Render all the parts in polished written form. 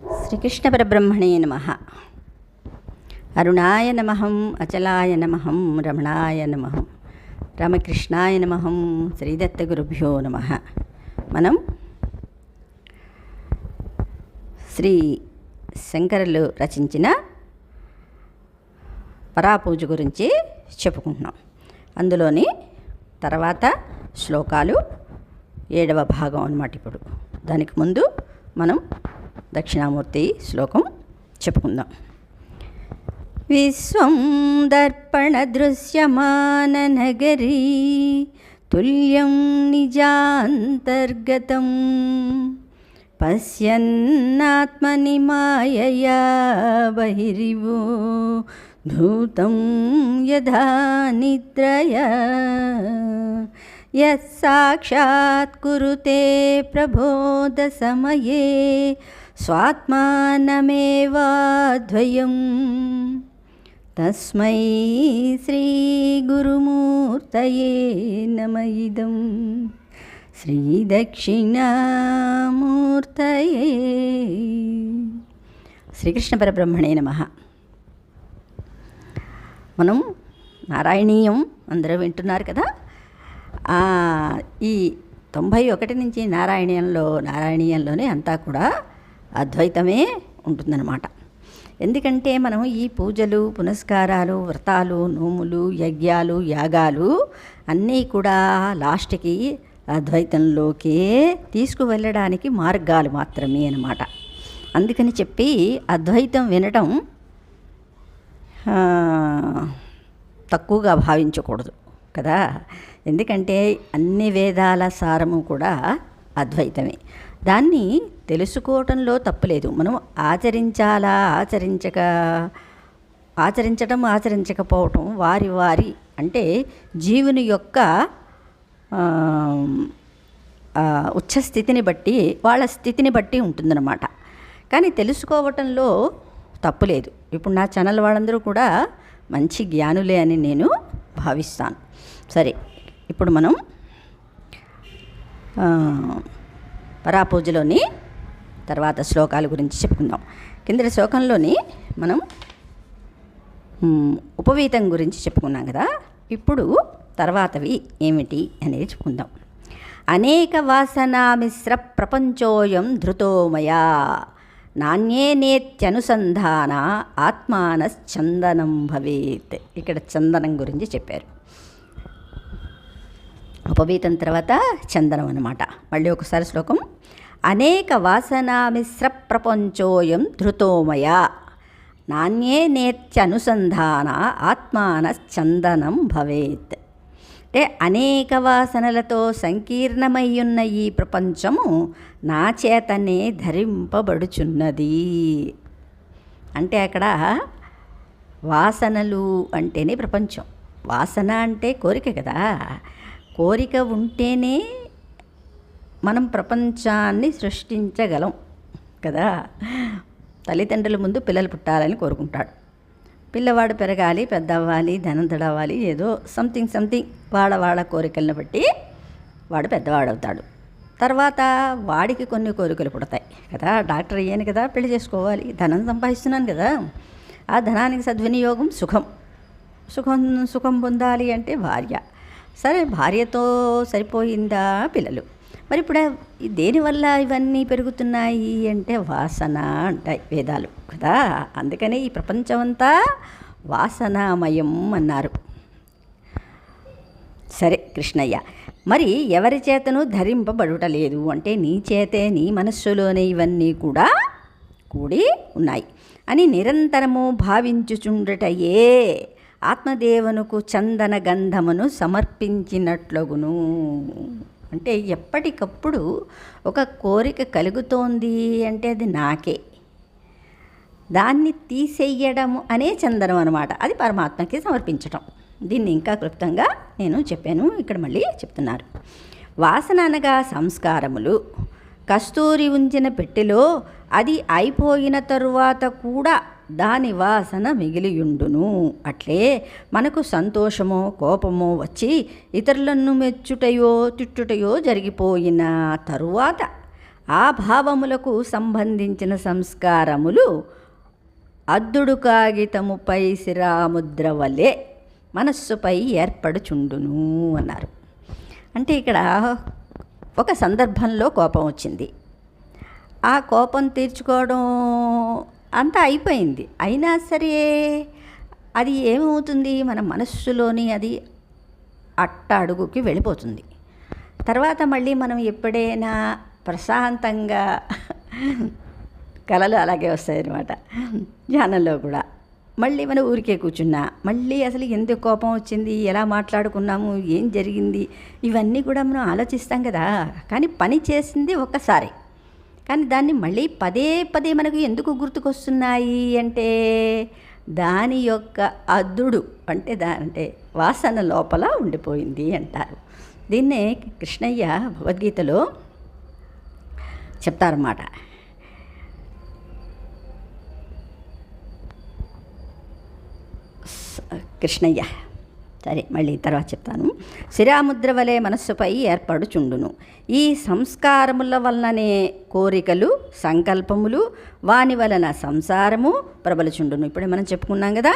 శ్రీకృష్ణ పరబ్రహ్మణే నమః. అరుణాయ నమః, అచలాయ నమః, రమణాయ నమః, రామకృష్ణాయ నమః, శ్రీదత్త గురుభ్యో నమః. మనం శ్రీ శంకరులు రచించిన పరాపూజ గురించి చెప్పుకుంటున్నాం. అందులోని తర్వాత శ్లోకాలు 7వ భాగం అన్నమాట. ఇప్పుడు దానికి ముందు మనం దక్షిణామూర్తి శ్లోకం చెప్పుకుందాం. విశ్వం దర్పణ దృశ్యమాన నగరీ తుల్యం నిజాంతర్గతం పశ్యన్నాత్మని మాయయా బహిరివో ధూతం యథా నిద్రయా యత్సాక్షాత్ కురుతే ప్రబోధ సమయే స్వాత్మానమేవాద్వయం తస్మై శ్రీ గురుమూర్తయే నమ ఇదం శ్రీ దక్షిణామూర్తయే. శ్రీకృష్ణ పరబ్రహ్మణే నమః. మనం నారాయణీయం అందరూ వింటున్నారు కదా. ఈ 91 నుంచి నారాయణీయంలోనే అంతా కూడా అద్వైతమే ఉంటుందన్నమాట. ఎందుకంటే మనం ఈ పూజలు, పునస్కారాలు, వ్రతాలు, నోములు, యజ్ఞాలు, యాగాలు అన్నీ కూడా లాస్ట్కి అద్వైతంలోకే తీసుకువెళ్ళడానికి మార్గాలు మాత్రమే అన్నమాట. అందుకని చెప్పి అద్వైతం వినటం తక్కువగా భావించకూడదు కదా. ఎందుకంటే అన్ని వేదాల సారము కూడా అద్వైతమే. దాన్ని తెలుసుకోవటంలో తప్పులేదు. మనం ఆచరించకపోవటం వారి అంటే జీవుని యొక్క ఉచ్చస్థితిని బట్టి, వాళ్ళ స్థితిని బట్టి ఉంటుందన్నమాట. కానీ తెలుసుకోవటంలో తప్పులేదు. ఇప్పుడు నా ఛానల్ వాళ్ళందరూ కూడా మంచి జ్ఞానులే అని నేను భావిస్తాను. సరే, ఇప్పుడు మనం పరాపూజలోని తర్వాత శ్లోకాల గురించి చెప్పుకుందాం. కింద శ్లోకంలోని మనం ఉపవీతం గురించి చెప్పుకున్నాం కదా. ఇప్పుడు తర్వాతవి ఏమిటి అనేది చెప్పుకుందాం. అనేక వాసనామిశ్ర ప్రపంచోయం ధృతోమయా నాణ్యేనేత్యనుసంధాన ఆత్మానశ్చందనం భవేత్. ఇక్కడ చందనం గురించి చెప్పారు. ఉపవీతం తర్వాత చందనం అన్నమాట. మళ్ళీ ఒకసారి శ్లోకం. అనేక వాసనామిశ్ర ప్రపంచోయం ధృతోమయా నాణ్యేనేత్యనుసంధాన ఆత్మానశ్చందనం భవేత్. అంటే అనేక వాసనలతో సంకీర్ణమయ్యున్న ఈ ప్రపంచము నా చేతనే ధరింపబడుచున్నది. అంటే అక్కడ వాసనలు అంటేనే ప్రపంచం. వాసన అంటే కోరిక కదా. కోరిక ఉంటేనే మనం ప్రపంచాన్ని సృష్టించగలం కదా. తల్లిదండ్రుల ముందు పిల్లలు పుట్టాలని కోరుకుంటాడు. పిల్లవాడు పెరగాలి, పెద్ద అవ్వాలి, ధనంతుడు అవ్వాలి, ఏదో సంథింగ్ వాళ్ళ కోరికలను బట్టి వాడు పెద్దవాడవుతాడు. తర్వాత వాడికి కొన్ని కోరికలు పుడతాయి కదా. డాక్టర్ అయ్యాను కదా, పెళ్లి చేసుకోవాలి, ధనం సంపాదిస్తున్నాను కదా, ఆ ధనానికి సద్వినియోగం సుఖం పొందాలి అంటే భార్య. సరే, భార్యతో సరిపోయిందా పిల్లలు. మరి ఇప్పుడు దేనివల్ల ఇవన్నీ పెరుగుతున్నాయి అంటే వాసన అంటాయి వేదాలు కదా. అందుకనే ఈ ప్రపంచమంతా వాసనామయం అన్నారు. సరే కృష్ణయ్య, మరి ఎవరి చేతను ధరింపబడుటలేదు అంటే నీ చేతే, నీ మనస్సులోనే ఇవన్నీ కూడా కూడి ఉన్నాయి అని నిరంతరము భావించుచుండుటయే ఆత్మదేవునుకు చందన గంధమును సమర్పించినట్లుగును. అంటే ఎప్పటికప్పుడు ఒక కోరిక కలుగుతోంది అంటే అది నాకే, దాన్ని తీసేయడం అనే చందనం అన్నమాట. అది పరమాత్మకి సమర్పించటం. దీన్ని ఇంకా క్లుప్తంగా నేను చెప్పాను, ఇక్కడ మళ్ళీ చెప్తున్నారు. వాసన అనగా సంస్కారములు. కస్తూరి ఉంచిన పెట్టెలో అది అయిపోయిన తరువాత కూడా దాని వాసన మిగిలియుండును. అట్లే మనకు సంతోషమో కోపమో వచ్చి ఇతరులను మెచ్చుటయో తిట్టుటయో జరిగిపోయిన తరువాత ఆ భావములకు సంబంధించిన సంస్కారములు అద్దుడు కాగితముపై శిరాముద్ర వలె మనస్సుపై ఏర్పడుచుండును అన్నారు. అంటే ఇక్కడ ఒక సందర్భంలో కోపం వచ్చింది. ఆ కోపం తీర్చుకోవడం అంతా అయిపోయింది. అయినా సరే అది ఏమవుతుంది, మన మనస్సులోని అది అట్టడుగుకి వెళ్ళిపోతుంది. తర్వాత మళ్ళీ మనం ఎప్పుడైనా ప్రశాంతంగా కలలు అలాగే వస్తాయన్నమాట. ధ్యానంలో కూడా మళ్ళీ మనం ఊరికే కూర్చున్నా మళ్ళీ అసలు ఎందుకు కోపం వచ్చింది, ఎలా మాట్లాడుకున్నాము, ఏం జరిగింది, ఇవన్నీ కూడా మనం ఆలోచిస్తాం కదా. కానీ పని చేసింది ఒక్కసారి, కానీ దాన్ని మళ్ళీ పదే పదే మనకు ఎందుకు గుర్తుకొస్తున్నాయి అంటే దాని యొక్క అద్దుడు అంటే వాసన లోపల ఉండిపోయింది అంటారు. దీన్నే కృష్ణయ్య భగవద్గీతలో చెప్తారన్నమాట. కృష్ణయ్య సరే మళ్ళీ తర్వాత చెప్తాను. శిరాముద్ర వలె మనస్సుపై ఏర్పడుచుండును. ఈ సంస్కారముల వలననే కోరికలు, సంకల్పములు, వాని వలన సంసారము ప్రబలుచుండును. ఇప్పుడే మనం చెప్పుకున్నాం కదా.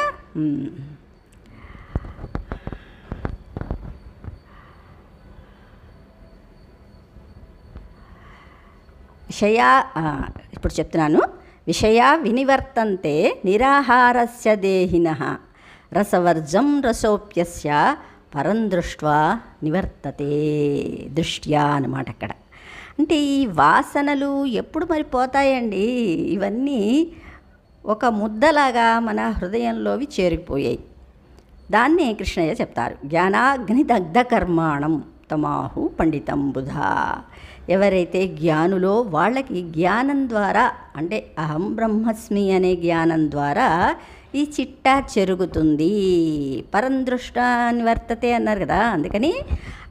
ఇప్పుడు చెప్తున్నాను. విషయా వినివర్తంతే నిరాహారస్య దేహినః రసవర్జం రసోప్యస్య పరం దృష్ట్వా నివర్తతే దృష్ట్యా అన్నమాట. అక్కడ అంటే ఈ వాసనలు ఎప్పుడు మరి పోతాయండి? ఇవన్నీ ఒక ముద్దలాగా మన హృదయంలోవి చేరిపోయాయి. దాన్నే కృష్ణయ్య చెప్తారు. జ్ఞానాగ్నిదగ్ధ కర్మాణం తమాహు పండితం బుధా. ఎవరైతే జ్ఞానులో వాళ్ళకి జ్ఞానం ద్వారా అంటే అహం బ్రహ్మస్మి అనే జ్ఞానం ద్వారా ఈ చిట్ట చెరుగుతుంది. పరందృష్ట నివర్తతే అన్నారు కదా. అందుకని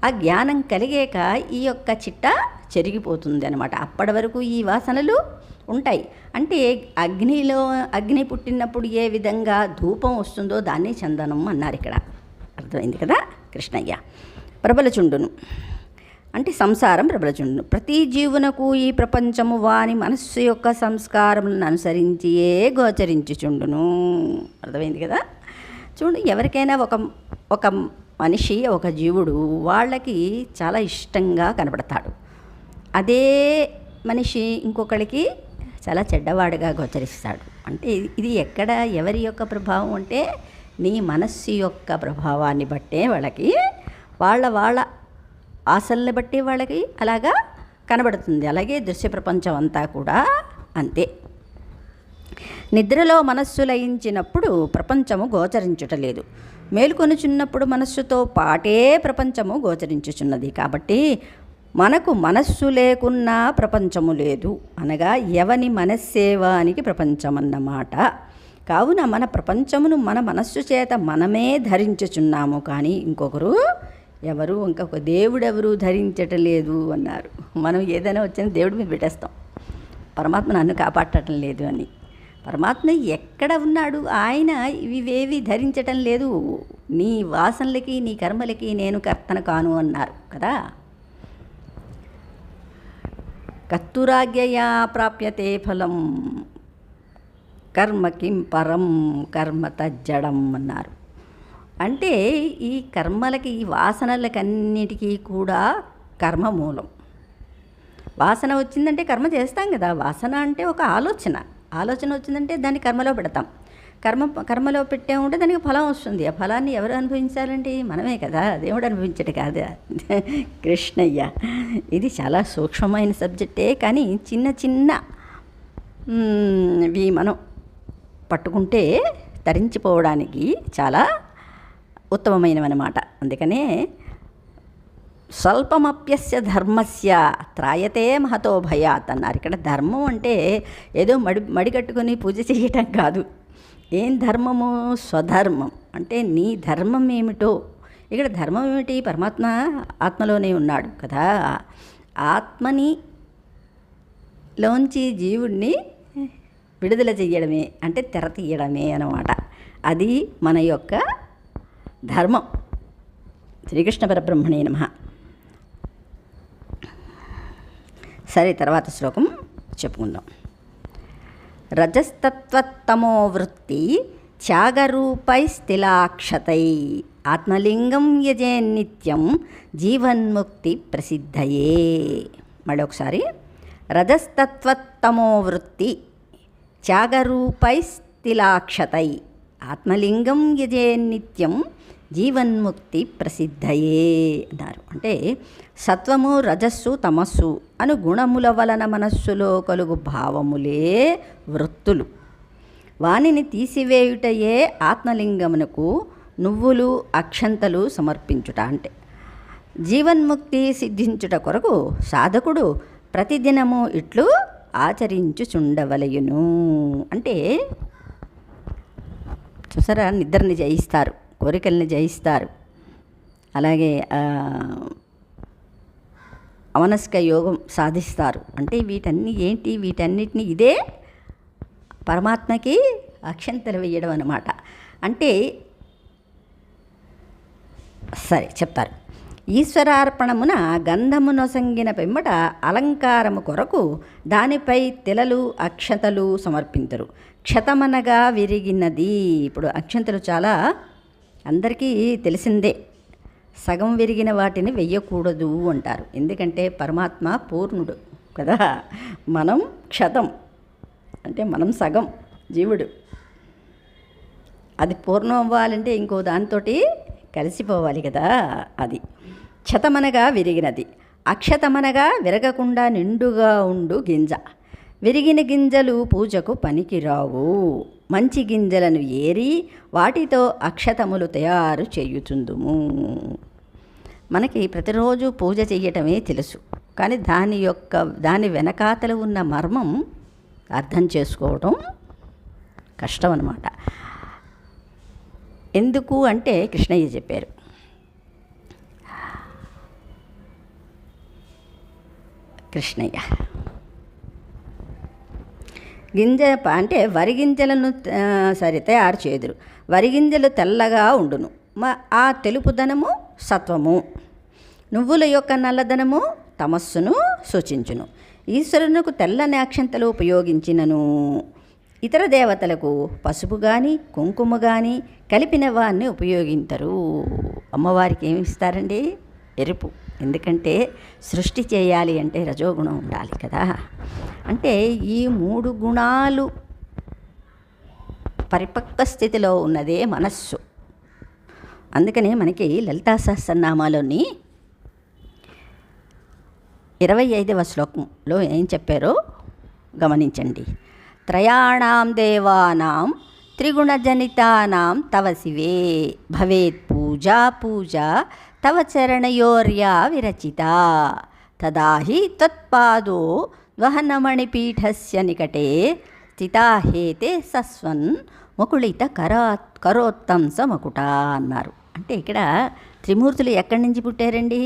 ఆ జ్ఞానం కలిగాక ఈ యొక్క చిట్ట చెరిగిపోతుంది అనమాట. అప్పటి వరకు ఈ వాసనలు ఉంటాయి. అంటే అగ్ని పుట్టినప్పుడు ఏ విధంగా ధూపం వస్తుందో దాన్ని చందనం అన్నారు ఇక్కడ. అర్థమైంది కదా. కృష్ణయ్య ప్రబలచుండును అంటే సంసారం ప్రబలచుండును. ప్రతి జీవునకు ఈ ప్రపంచము వాని మనస్సు యొక్క సంస్కారములను అనుసరించియే గోచరించుచుండును. అర్థమైంది కదా. చూడు, ఎవరికైనా ఒక మనిషి, ఒక జీవుడు వాళ్ళకి చాలా ఇష్టంగా కనపడతాడు. అదే మనిషి ఇంకొకరికి చాలా చెడ్డవాడుగా గోచరిస్తాడు. అంటే ఇది ఎక్కడ ఎవరి యొక్క ప్రభావం అంటే నీ మనస్సు యొక్క ప్రభావాన్ని బట్టే వాళ్ళకి వాళ్ళ ఆశల్ని బట్టి వాళ్ళకి అలాగా కనబడుతుంది. అలాగే దృశ్య ప్రపంచం అంతా కూడా అంతే. నిద్రలో మనస్సు లయించినప్పుడు ప్రపంచము గోచరించుటలేదు. మేలుకొనుచున్నప్పుడు మనస్సుతో పాటే ప్రపంచము గోచరించుచున్నది. కాబట్టి మనకు మనస్సు లేకున్నా ప్రపంచము లేదు అనగా ఎవని మనస్సేవానికి ప్రపంచం అన్నమాట. కావున మన ప్రపంచమును మన మనస్సు చేత మనమే ధరించుచున్నాము, కానీ ఇంకొకరు ఇంకొక దేవుడెవరు ధరించటం లేదు అన్నారు. మనం ఏదైనా వచ్చిన దేవుడి మీద పెట్టేస్తాం, పరమాత్మ నన్ను కాపాడటం లేదు అని. పరమాత్మ ఎక్కడ ఉన్నాడు? ఆయన ఇవేవి ధరించటం లేదు. నీ వాసనలకి నీ కర్మలకి నేను కర్తన కాను అన్నారు కదా. కత్తురాజ్ఞయా ప్రాప్యతే ఫలం కర్మ కిం పరం కర్మ తజ్జడం అన్నారు. అంటే ఈ కర్మలకి ఈ వాసనలకన్నిటికీ కూడా కర్మ మూలం. వాసన వచ్చిందంటే కర్మ చేస్తాం కదా. వాసన అంటే ఒక ఆలోచన వచ్చిందంటే దాన్ని కర్మలో పెడతాం. కర్మలో పెట్టామంటే దానికి ఫలం వస్తుంది. ఆ ఫలాన్ని ఎవరు అనుభవించాలంటే మనమే కదా, దేవుడు అనుభవించడు కాదు. కృష్ణయ్య ఇది చాలా సూక్ష్మమైన సబ్జెక్టే, కానీ చిన్న ఇవి మనం పట్టుకుంటే తరించిపోవడానికి చాలా ఉత్తమమైనవన్నమాట. అందుకనే స్వల్పమప్యస్య ధర్మస్య త్రాయతే మహతో భయాత్ అన్నారు. ఇక్కడ ధర్మం అంటే ఏదో మడికట్టుకొని పూజ చేయటం కాదు. ఏం ధర్మము? స్వధర్మం. అంటే నీ ధర్మం ఏమిటో. ఇక్కడ ధర్మం ఏమిటి? పరమాత్మ ఆత్మలోనే ఉన్నాడు కదా. ఆత్మని లోంచి జీవుడిని విడుదల చెయ్యడమే, అంటే తెర తీయడమే అన్నమాట. అది మన యొక్క ధర్మం. శ్రీకృష్ణ పరబ్రహ్మణే నమః. సరే, తర్వాత శ్లోకం చెప్పుకుందాం. రజస్తత్వత్తమో వృత్తి త్యాగరూపైస్థిలాక్షతై ఆత్మలింగం యజే నిత్యం జీవన్ముక్తి ప్రసిద్ధయే. మరొకసారి. రజస్తత్వత్తమో వృత్తి త్యాగరూపైస్థిలాక్షతై ఆత్మలింగం యజే నిత్యం జీవన్ముక్తి ప్రసిద్ధయే అన్నారు. అంటే సత్వము, రజస్సు, తమస్సు అను గుణముల వలన మనస్సులో కలుగు భావములే వృత్తులు. వానిని తీసివేయుటయే ఆత్మలింగమునకు నువ్వులు అక్షంతలు సమర్పించుట. అంటే జీవన్ముక్తి సిద్ధించుట కొరకు సాధకుడు ప్రతిదినము ఇట్లు ఆచరించుచుండవలయును. అంటే చూసారా, నిద్రని జయిస్తారు, కోరికల్ని జయిస్తారు, అలాగే అమనస్క యోగం సాధిస్తారు. అంటే వీటన్నిటిని ఇదే పరమాత్మకి అక్షంతలు వేయడం అన్నమాట. అంటే సరే చెప్తారు. ఈశ్వరార్పణమున గంధము నొసంగిన పిమ్మట అలంకారము కొరకు దానిపై తెలలు అక్షతలు సమర్పించరు. క్షతమనగా విరిగినది. ఇప్పుడు అక్షంతలు చాలా అందరికీ తెలిసిందే. సగం విరిగిన వాటిని వెయ్యకూడదు అంటారు. ఎందుకంటే పరమాత్మ పూర్ణుడు కదా, మనం క్షతం, అంటే మనం సగం జీవుడు. అది పూర్ణం అవ్వాలంటే ఇంకో దానితోటి కలిసిపోవాలి కదా. అది క్షతమనగా విరిగినది, అక్షతమనగా విరగకుండా నిండుగా ఉండు గింజ. విరిగిన గింజలు పూజకు పనికిరావు. మంచి గింజలను ఏరి వాటితో అక్షతములు తయారు చేయుచుందుము. మనకి ప్రతిరోజు పూజ చెయ్యటమే తెలుసు, కానీ దాని వెనకాతలు ఉన్న మర్మం అర్థం చేసుకోవటం కష్టం అన్నమాట. ఎందుకు అంటే కృష్ణయ్య చెప్పారు. కృష్ణయ్య అంటే వరి గింజలను తయారు చేదురు. వరి గింజలు తెల్లగా ఉండును, ఆ తెలుపుదనము సత్వము. నువ్వుల యొక్క నల్లదనము తమస్సును సూచించును. ఈశ్వరునకు తెల్లని అక్షంతలు ఉపయోగించినను ఇతర దేవతలకు పసుపు కానీ కుంకుమ కానీ కలిపిన వారిని ఉపయోగించరు. అమ్మవారికి ఏమి ఇస్తారండి? ఎరుపు. ఎందుకంటే సృష్టి చేయాలి అంటే రజోగుణం ఉండాలి కదా. అంటే ఈ 3 గుణాలు పరిపక్వ స్థితిలో ఉన్నదే మనస్సు. అందుకనే మనకి లలితా సహస్రనామాలోని 25వ శ్లోకంలో ఏం చెప్పారో గమనించండి. త్రయాణాం దేవానాం త్రిగుణజనితానాం తవ శివే భవేత్ పూజా పూజా తవ చరణయోర్యా విరచిత తదాహి త్వత్పాదో వహనమణిపీఠస్య నికటే స్థితాహేతే సస్వన్ ముకుళిత కరోత్తంస మకుట అన్నారు. అంటే ఇక్కడ త్రిమూర్తులు ఎక్కడి నుంచి పుట్టారండి?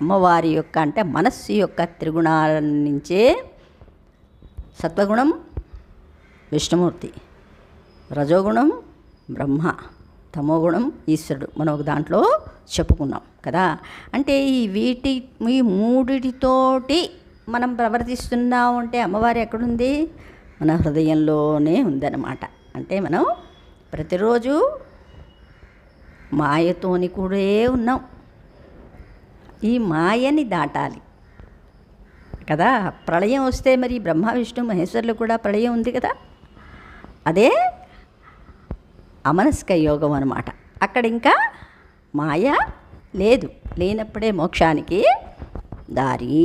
అమ్మవారి యొక్క అంటే మనస్సు యొక్క త్రిగుణాల నుంచే. సత్వగుణం విష్ణుమూర్తి, రజోగుణం బ్రహ్మ, తమోగుణం ఈశ్వరుడు. మనం ఒక దాంట్లో చెప్పుకున్నాం కదా. అంటే ఈ మూడిటితోటి మనం ప్రవర్తిస్తున్నాం అంటే అమ్మవారు ఎక్కడుంది? మన హృదయంలోనే ఉందన్నమాట. అంటే మనం ప్రతిరోజు మాయతోని కూడా ఉన్నాం. ఈ మాయని దాటాలి కదా. ప్రళయం వస్తే మరి బ్రహ్మ విష్ణు మహేశ్వరులు కూడా ప్రళయం ఉంది కదా. అదే అమనస్క యోగం అన్నమాట. అక్కడ ఇంకా మాయ లేదు, లేనప్పుడే మోక్షానికి దారి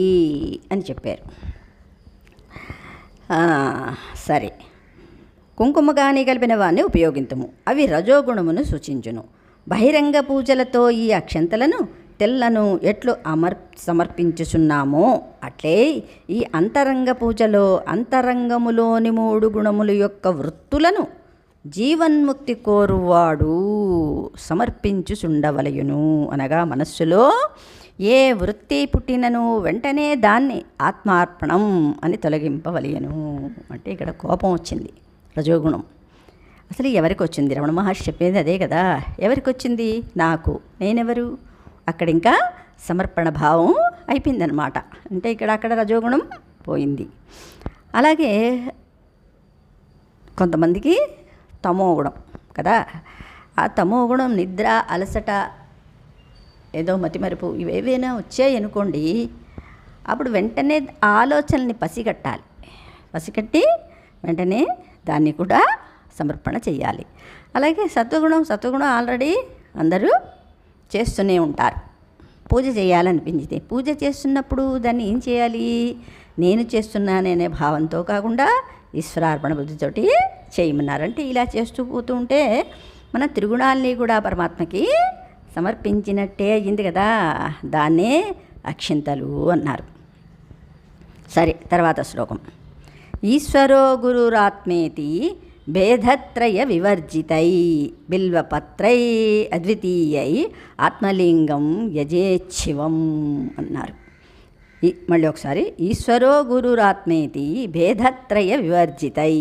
అని చెప్పారు. సరే, కుంకుమ గాని కలిపిన వాడిని ఉపయోగించము, అవి రజోగుణమును సూచించును. బహిరంగ పూజలతో ఈ అక్షంతలను తెల్లను ఎట్లు సమర్పించుచున్నామో అట్లే ఈ అంతరంగ పూజలో అంతరంగములోని 3 గుణముల యొక్క వృత్తులను జీవన్ముక్తి కోరువాడు సమర్పించుచుండవలయును. అనగా మనస్సులో ఏ వృత్తి పుట్టినను వెంటనే దాన్ని ఆత్మార్పణం అని తొలగింపవలయను. అంటే ఇక్కడ కోపం వచ్చింది, రజోగుణం. అసలు ఎవరికి వచ్చింది? రమణ మహర్షి చెప్పేది అదే కదా. ఎవరికి వచ్చింది? నాకు. నేనెవరు? అక్కడ ఇంకా సమర్పణ భావం అయిపోయిందనమాట. అంటే అక్కడ రజోగుణం పోయింది. అలాగే కొంతమందికి తమోగుణం కదా, ఆ తమోగుణం నిద్ర, అలసట, ఏదో మతిమరుపు ఇవేవైనా వచ్చాయి అనుకోండి, అప్పుడు వెంటనే ఆలోచనల్ని పసిగట్టి వెంటనే దాన్ని కూడా సమర్పణ చేయాలి. అలాగే సత్వగుణం ఆల్రెడీ అందరూ చేస్తూనే ఉంటారు. పూజ చేయాలనిపించింది, పూజ చేస్తున్నప్పుడు దాన్ని ఏం చేయాలి, నేను చేస్తున్నాననే భావంతో కాకుండా ఈశ్వరార్పణ బుద్ధితోటి చేయమన్నారంటే ఇలా చేస్తూ పోతూ ఉంటే మన త్రిగుణాల్ని కూడా పరమాత్మకి సమర్పించినట్టే అయ్యింది కదా, దాన్నే అక్షింతలు అన్నారు. సరే, తర్వాత శ్లోకం. ఈశ్వరో గురురాత్మేతి భేదత్రయ వివర్జితై బిల్వపత్రై అద్వితీయై ఆత్మలింగం యజేచ్ఛివం అన్నారు. మళ్ళీ ఒకసారి. ఈశ్వరో గురురాత్మేతి భేదత్రయ వివర్జితై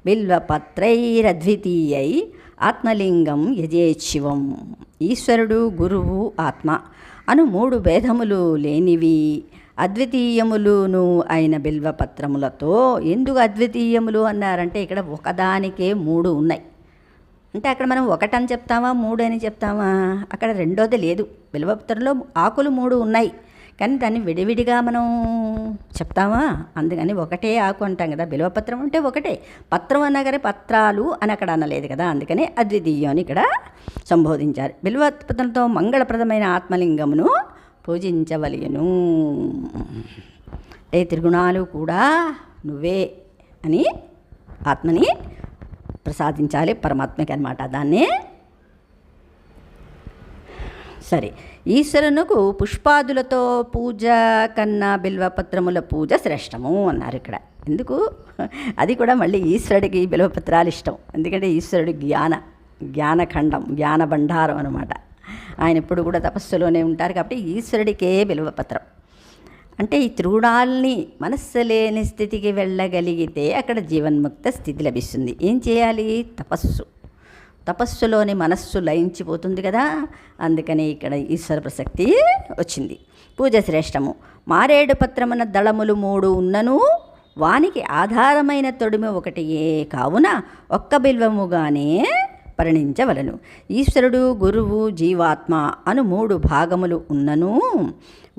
బిల్వపత్రైరద్వితీయై ఆత్మలింగం యజేచ్ఛివం. ఈశ్వరుడు, గురువు, ఆత్మ అను 3 భేదములు లేనివి అద్వితీయములును అయిన బిల్వపత్రములతో. ఎందుకు అద్వితీయములు అన్నారంటే ఇక్కడ ఒకదానికే 3 ఉన్నాయి. అంటే అక్కడ మనం 1 అని చెప్తామా 3 అని చెప్తామా, అక్కడ రెండోది లేదు. బిల్వపత్రంలో ఆకులు 3 ఉన్నాయి, కానీ దాన్ని విడివిడిగా మనం చెప్తామా, అందుకని ఒకటే ఆకు అంటాం కదా. బిల్వపత్రం అంటే ఒకటే, పత్రం అనగానే పత్రాలు అని అక్కడ అనలేదు కదా, అందుకని అద్వితీయం అని ఇక్కడ సంబోధించారు. బిల్వపత్రంతో మంగళప్రదమైన ఆత్మలింగమును పూజించవలెను. అంటే త్రిగుణాలు కూడా నువ్వే అని ఆత్మని ప్రసాదించాలి పరమాత్మకి అన్నమాట. దాన్నే సరే. ఈశ్వరునకు పుష్పాదులతో పూజ కన్నా బిల్వపత్రముల పూజ శ్రేష్టము అన్నారు ఇక్కడ. ఎందుకు, అది కూడా మళ్ళీ ఈశ్వరుడికి బిల్వపత్రాలు ఇష్టం. ఎందుకంటే ఈశ్వరుడు జ్ఞానఖండం, జ్ఞాన భండారం అనమాట. ఆయన ఎప్పుడు కూడా తపస్సులోనే ఉంటారు కాబట్టి ఈశ్వరుడికే బిల్వపత్రం. అంటే ఈ త్రిగుణాల్ని మనస్సు లేని స్థితికి వెళ్ళగలిగితే అక్కడ జీవన్ముక్త స్థితి లభిస్తుంది. ఏం చేయాలి, తపస్సులోని మనస్సు లయించిపోతుంది కదా, అందుకని ఇక్కడ ఈశ్వర ప్రసక్తి వచ్చింది. పూజ శ్రేష్టము. మారేడు పత్రమున దళములు 3 ఉన్నను వానికి ఆధారమైన తొడిమ ఒకటియే కావున ఒక్క బిల్వముగానే పరిణించవలను. ఈశ్వరుడు, గురువు, జీవాత్మ అను 3 భాగములు ఉన్నను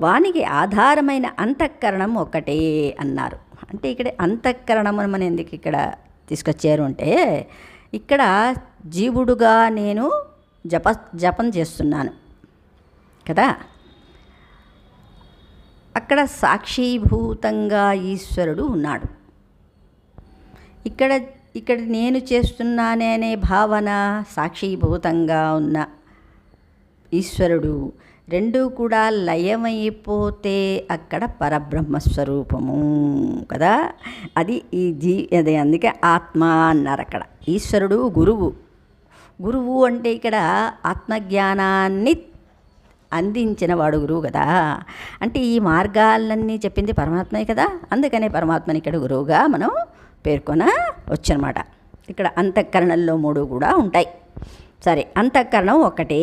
వానికి ఆధారమైన అంతఃకరణం ఒకటే అన్నారు. అంటే ఇక్కడ అంతఃకరణం మనం ఎందుకు ఇక్కడ తీసుకొచ్చారు అంటే, ఇక్కడ జీవుడుగా నేను జపం చేస్తున్నాను కదా, అక్కడ సాక్షీభూతంగా ఈశ్వరుడు ఉన్నాడు. ఇక్కడ నేను చేస్తున్నాననే భావన, సాక్షీభూతంగా ఉన్న ఈశ్వరుడు రెండూ కూడా లయమైపోతే అక్కడ పరబ్రహ్మస్వరూపము కదా. అది అదే అందుకే ఆత్మ అన్నారు అక్కడ. ఈశ్వరుడు గురువు అంటే ఇక్కడ ఆత్మజ్ఞానాన్ని అందించిన వాడు గురువు కదా. అంటే ఈ మార్గాలన్నీ చెప్పింది పరమాత్మే కదా, అందుకనే పరమాత్మని ఇక్కడ గురువుగా మనం పేర్కొన వచ్చనమాట. ఇక్కడ అంతఃకరణంలో 3 కూడా ఉంటాయి. సరే, అంతఃకరణం ఒకటే.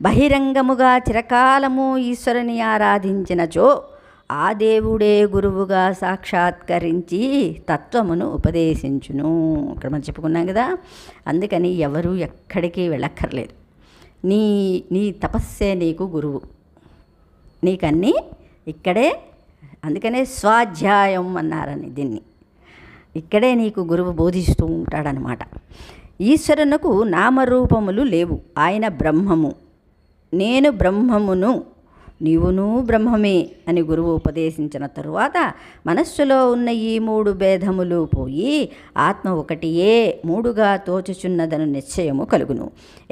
బహిరంగముగా చిరకాలము ఈశ్వరుని ఆరాధించినచో ఆ దేవుడే గురువుగా సాక్షాత్కరించి తత్వమును ఉపదేశించును. ఇక్కడ మనం చెప్పుకున్నాం కదా, అందుకని ఎవరు ఎక్కడికి వెళ్ళక్కర్లేదు. నీ తపస్సే నీకు గురువు, నీకన్నీ ఇక్కడే. అందుకనే స్వాధ్యాయం అన్నారని దీన్ని. ఇక్కడే నీకు గురువు బోధిస్తూ ఉంటాడనమాట. ఈశ్వరునకు నామరూపములు లేవు, ఆయన బ్రహ్మము. నేను బ్రహ్మమును, నీవును బ్రహ్మమే అని గురువు ఉపదేశించిన తరువాత మనస్సులో ఉన్న ఈ 3 భేదములు పోయి ఆత్మ ఒకటియే 3గా తోచుచున్నదను నిశ్చయము కలుగును.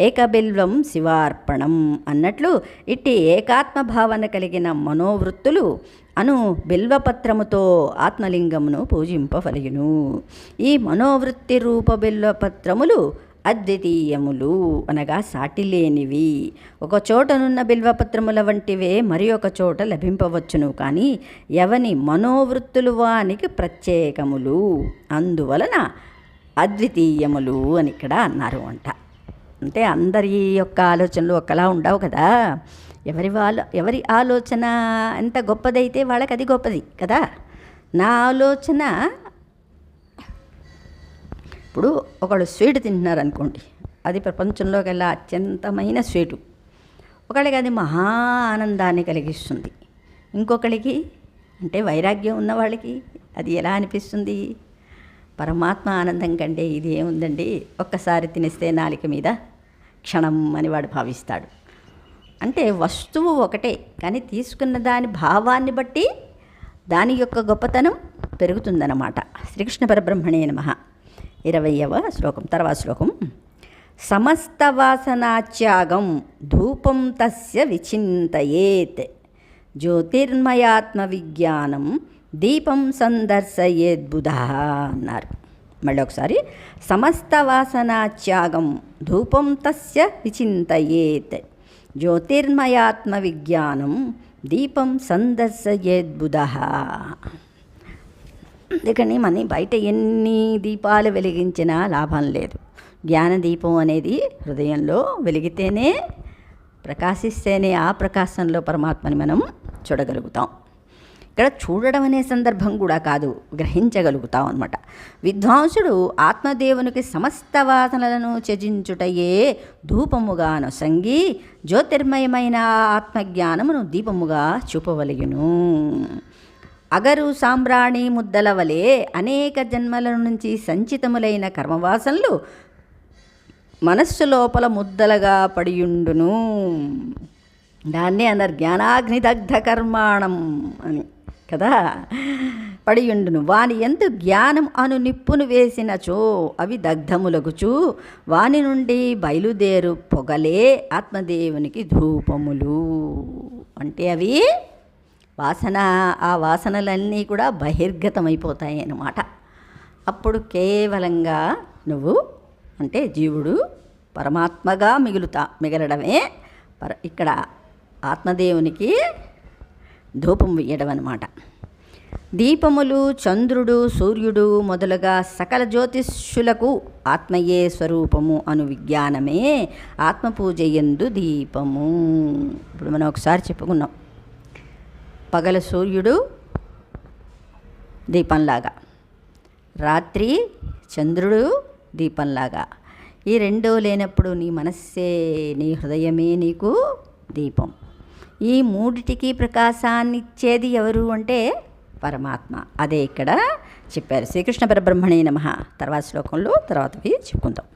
ఏకబిల్వం శివార్పణం అన్నట్లు ఇట్టి ఏకాత్మ భావన కలిగిన మనోవృత్తులు అను బిల్వపత్రముతో ఆత్మలింగమును పూజింపవలయును. ఈ మనోవృత్తి రూప బిల్వపత్రములు అద్వితీయములు అనగా సాటిలేనివి. ఒక చోటనున్న బిల్వపత్రముల వంటివే మరి ఒక చోట లభింపవచ్చును, కానీ ఎవని మనోవృత్తులు వానికి ప్రత్యేకములు, అందువలన అద్వితీయములు అని ఇక్కడ అన్నారు అంట. అంటే అందరి యొక్క ఆలోచనలు ఒకలా ఉండవు కదా. ఎవరి ఆలోచన ఎంత గొప్పదైతే వాళ్ళకి అది గొప్పది కదా. నా ఆలోచన, ఇప్పుడు ఒకళ్ళు స్వీట్ తింటున్నారు అనుకోండి, అది ప్రపంచంలోకెల్లా అత్యంతమైన స్వీటు. ఒకళ్ళకి అది మహా ఆనందాన్ని కలిగిస్తుంది, ఇంకొకళ్ళకి అంటే వైరాగ్యం ఉన్న వాళ్ళకి అది ఎలా అనిపిస్తుంది? పరమాత్మ ఆనందం కంటే ఇది ఏముందండి, ఒక్కసారి తినేస్తే నాలిక మీద క్షణం అని వాడు భావిస్తాడు. అంటే వస్తువు ఒకటే, కానీ తీసుకున్న దాని భావాన్ని బట్టి దాని యొక్క గొప్పతనం పెరుగుతుందన్నమాట. శ్రీకృష్ణ పరబ్రహ్మణే నమః. 20వ శ్లోకం, తర్వాత శ్లోకం. సమస్త వాసనాత్యాగం ధూపం తస్య విచింతయేత్ జ్యోతిర్మయాత్మ విజ్ఞానం దీపం సందర్శయేద్బుధ అన్నారు. మళ్ళీ ఒకసారి. సమస్త వాసనాత్యాగం ధూపం తస్య విచింతయేత్ జ్యోతిర్మయాత్మ విజ్ఞానం దీపం సందర్శయేద్బుధ. అందుకని మన బయట ఎన్ని దీపాలు వెలిగించినా లాభం లేదు. జ్ఞానదీపం అనేది హృదయంలో వెలిగితేనే, ప్రకాశిస్తేనే ఆ ప్రకాశంలో పరమాత్మని మనం చూడగలుగుతాం. ఇక్కడ చూడడం అనే సందర్భం కూడా కాదు, గ్రహించగలుగుతాం అన్నమాట. విద్వాంసుడు ఆత్మదేవునికి సమస్త వాసనలను త్యజించుటయే ధూపముగా నొసంగి జ్యోతిర్మయమైన ఆత్మజ్ఞానమును దీపముగా చూపవలయును. అగరు సాంబ్రాణి ముద్దల వలె అనేక జన్మల నుంచి సంచితములైన కర్మవాసనలు మనస్సు లోపల ముద్దలుగా పడియుండును. దాన్నే అన్నారు జ్ఞానాగ్నిదగ్ధ కర్మాణం అని కదా. పడియుండును. వాని యందు జ్ఞానం అను నిప్పును వేసినచో అవి దగ్ధములగుచు వాని నుండి బయలుదేరు పొగలే ఆత్మదేవునికి ధూపములు. అంటే అవి ఆ వాసనలన్నీ కూడా బహిర్గతమైపోతాయి అన్నమాట. అప్పుడు కేవలంగా నువ్వు అంటే జీవుడు పరమాత్మగా మిగలడమే ఇక్కడ ఆత్మదేవునికి ధూపం వేయడం అన్నమాట. దీపములు చంద్రుడు, సూర్యుడు మొదలుగా సకల జ్యోతిష్యులకు ఆత్మయే స్వరూపము అను విజ్ఞానమే ఆత్మపూజయందు దీపము. ఇప్పుడు మనం ఒకసారి చెప్పుకున్నాం, పగల సూర్యుడు దీపంలాగా, రాత్రి చంద్రుడు దీపంలాగా. ఈ రెండూ లేనప్పుడు నీ మనస్సే, నీ హృదయమే నీకు దీపం. ఈ మూడిటికి ప్రకాశాన్ని ఇచ్చేది ఎవరు అంటే పరమాత్మ. అదే ఇక్కడ చెప్పారు. శ్రీకృష్ణ పరబ్రహ్మణే నమః. తర్వాత శ్లోకంలో తర్వాతవి చెప్పుకుందాం.